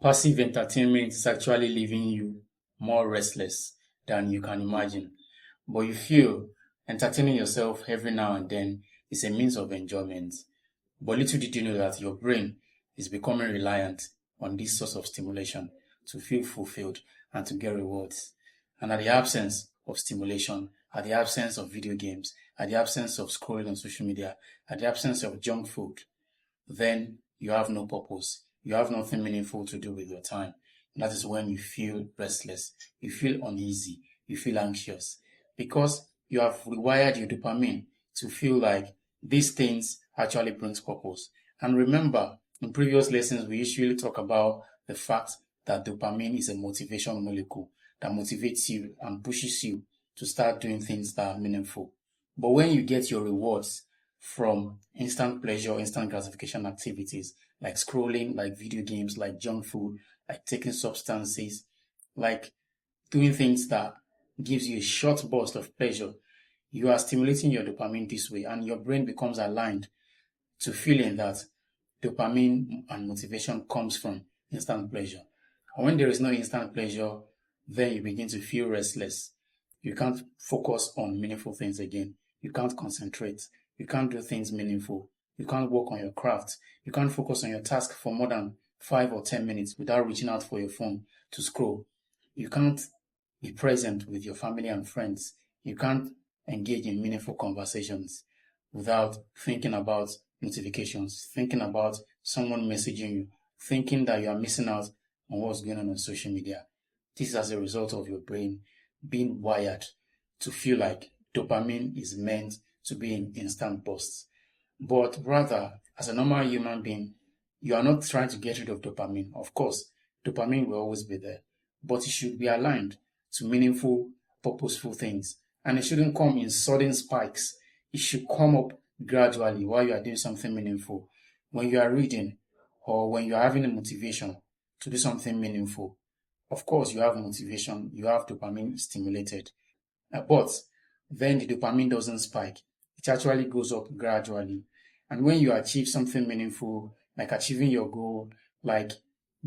Passive entertainment is actually leaving you more restless than you can imagine. But you feel entertaining yourself every now and then is a means of enjoyment. But little did you know that your brain is becoming reliant on this source of stimulation to feel fulfilled and to get rewards. And at the absence of stimulation, at the absence of video games, at the absence of scrolling on social media, at the absence of junk food, then you have no purpose. You have nothing meaningful to do with your time. And that is when you feel restless, you feel uneasy, you feel anxious, because you have rewired your dopamine to feel like these things actually brings purpose. And remember, in previous lessons, we usually talk about the fact that dopamine is a motivation molecule that motivates you and pushes you to start doing things that are meaningful. But when you get your rewards from instant pleasure, instant gratification activities like scrolling, like video games, like junk food, like taking substances, like doing things that gives you a short burst of pleasure, you are stimulating your dopamine this way and your brain becomes aligned to feeling that dopamine and motivation comes from instant pleasure. And when there is no instant pleasure, then you begin to feel restless. You can't focus on meaningful things again. You can't concentrate. You can't do things meaningful. You can't work on your craft. You can't focus on your task for more than 5 or 10 minutes without reaching out for your phone to scroll. You can't be present with your family and friends. You can't engage in meaningful conversations without thinking about notifications, thinking about someone messaging you, thinking that you are missing out on what's going on social media. This is as a result of your brain being wired to feel like dopamine is meant to be in instant bursts. But rather, as a normal human being, you are not trying to get rid of dopamine. Of course, dopamine will always be there, but it should be aligned to meaningful, purposeful things. And it shouldn't come in sudden spikes. It should come up gradually while you are doing something meaningful. When you are reading or when you are having a motivation to do something meaningful, of course, you have motivation, you have dopamine stimulated. But then the dopamine doesn't spike. It actually goes up gradually. And when you achieve something meaningful, like achieving your goal, like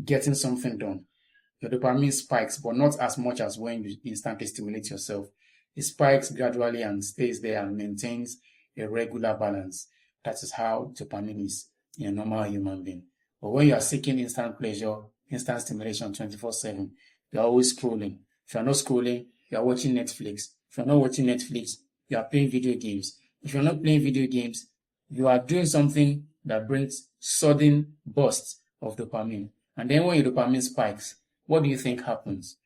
getting something done, your dopamine spikes, but not as much as when you instantly stimulate yourself. It spikes gradually and stays there and maintains a regular balance. That is how dopamine is in a normal human being. But when you are seeking instant pleasure, instant stimulation 24/7, you are always scrolling. If you are not scrolling, you are watching Netflix. If you are not watching Netflix, you are playing video games. If you are not playing video games, you are doing something that brings sudden bursts of dopamine. And then when your dopamine spikes, what do you think happens?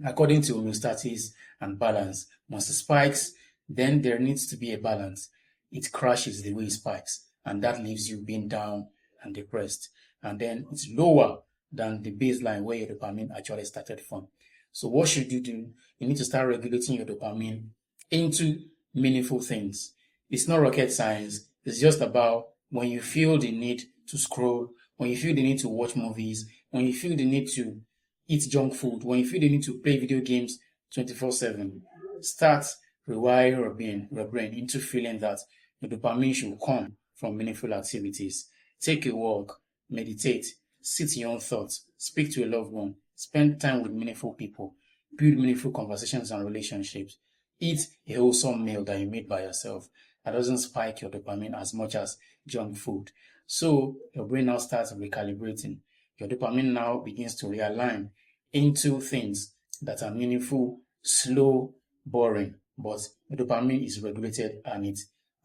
According to homeostasis and balance, once it spikes, then there needs to be a balance. It crashes the way it spikes, and that leaves you being down and depressed. And then it's lower than the baseline where your dopamine actually started from. So what should you do? You need to start regulating your dopamine into meaningful things. It's not rocket science. It's just about when you feel the need to scroll, when you feel the need to watch movies, when you feel the need to eat junk food, when you feel the need to play video games 24/7, start rewiring your brain into feeling that the dopamine should come from meaningful activities. Take a walk, meditate, sit in your own thoughts, speak to a loved one, spend time with meaningful people, build meaningful conversations and relationships, eat a wholesome meal that you made by yourself that doesn't spike your dopamine as much as junk food. So your brain now starts recalibrating. Your dopamine now begins to realign into things that are meaningful, slow, boring, but the dopamine is regulated and it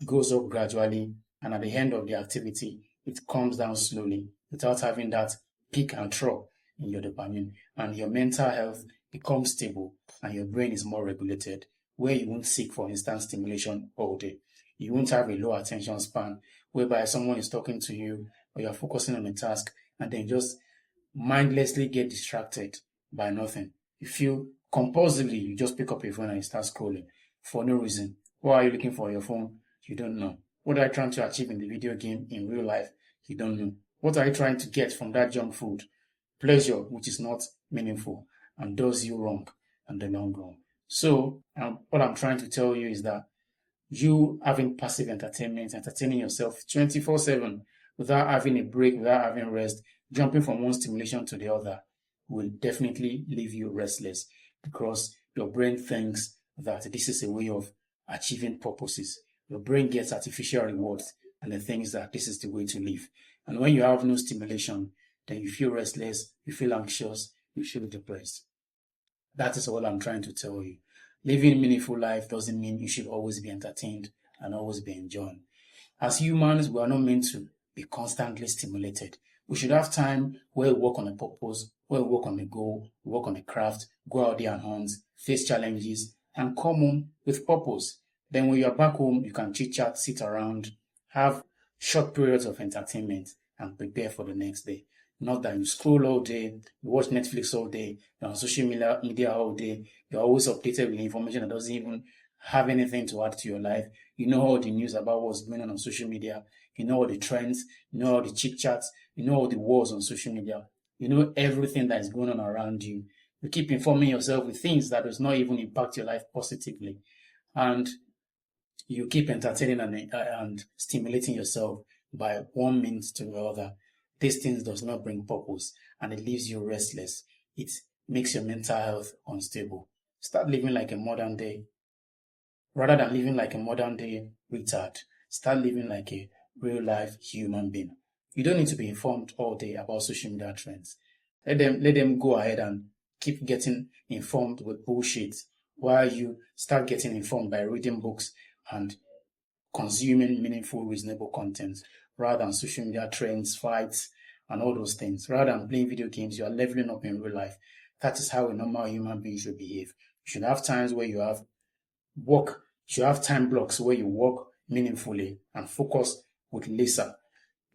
goes up gradually, and at the end of the activity, it comes down slowly without having that peak and drop in your dopamine, and your mental health becomes stable and your brain is more regulated, where you won't seek for instant stimulation all day. You won't have a low attention span whereby someone is talking to you or you're focusing on a task and then just mindlessly get distracted by nothing. You feel compulsively, you just pick up your phone and you start scrolling for no reason. Why are you looking for your phone? You don't know. What are you trying to achieve in the video game in real life? You don't know. What are you trying to get from that junk food? Pleasure, which is not meaningful and does you wrong in the long run. So, what I'm trying to tell you is that you having passive entertainment, entertaining yourself 24/7 without having a break, without having rest, Jumping from one stimulation to the other will definitely leave you restless because your brain thinks that this is a way of achieving purposes. Your brain gets artificial rewards and it thinks that this is the way to live. And when you have no stimulation, then you feel restless, you feel anxious, you feel depressed. That is all I'm trying to tell you. Living a meaningful life doesn't mean you should always be entertained and always be enjoying. As humans, we are not meant to be constantly stimulated. We should have time where we work on a purpose, where we work on a goal, work on a craft, go out there and hunt, face challenges, and come home with purpose. Then when you're back home, you can chit chat, sit around, have short periods of entertainment, and prepare for the next day. Not that you scroll all day, you watch Netflix all day, you're on social media all day, you're always updated with information that doesn't even have anything to add to your life. You know all the news about what's going on social media. You know all the trends. You know all the chit chats. You know all the wars on social media. You know everything that is going on around you. You keep informing yourself with things that does not even impact your life positively. And you keep entertaining and stimulating yourself by one means to the other. These things does not bring purpose and it leaves you restless. It makes your mental health unstable. Start living like a modern day Rather than living like a modern day retard, start living like a real life human being. You don't need to be informed all day about social media trends. Let them go ahead and keep getting informed with bullshit while you start getting informed by reading books and consuming meaningful, reasonable content rather than social media trends, fights, and all those things. Rather than playing video games, you are leveling up in real life. That is how a normal human being should behave. You should have times where you have work, you should have time blocks where you work meaningfully and focus with laser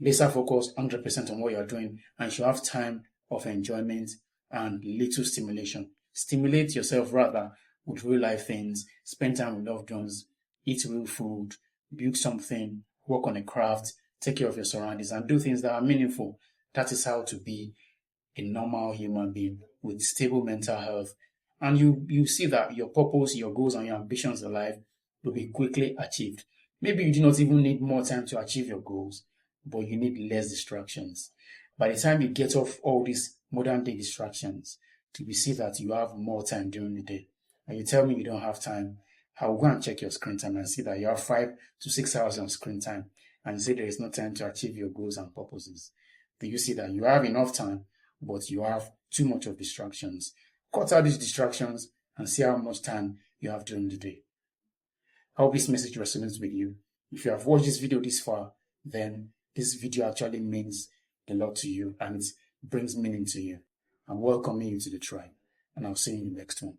focus 100% on what you're doing, and you should have time of enjoyment and little stimulation. Stimulate yourself rather with real life things, spend time with loved ones, eat real food, build something, work on a craft, take care of your surroundings, and do things that are meaningful. That is how to be a normal human being with stable mental health. And you see that your purpose, your goals, and your ambitions in life will be quickly achieved. Maybe you do not even need more time to achieve your goals, but you need less distractions. By the time you get off all these modern day distractions, you will see that you have more time during the day. And you tell me you don't have time, I will go and check your screen time and see that you have 5 to 6 hours on screen time, and you say there is no time to achieve your goals and purposes. Do you see that you have enough time, but you have too much of distractions? Cut out these distractions and see how much time you have during the day. I hope this message resonates with you. If you have watched this video this far, then this video actually means a lot to you and it brings meaning to you. I'm welcoming you to the tribe, and I'll see you in the next one.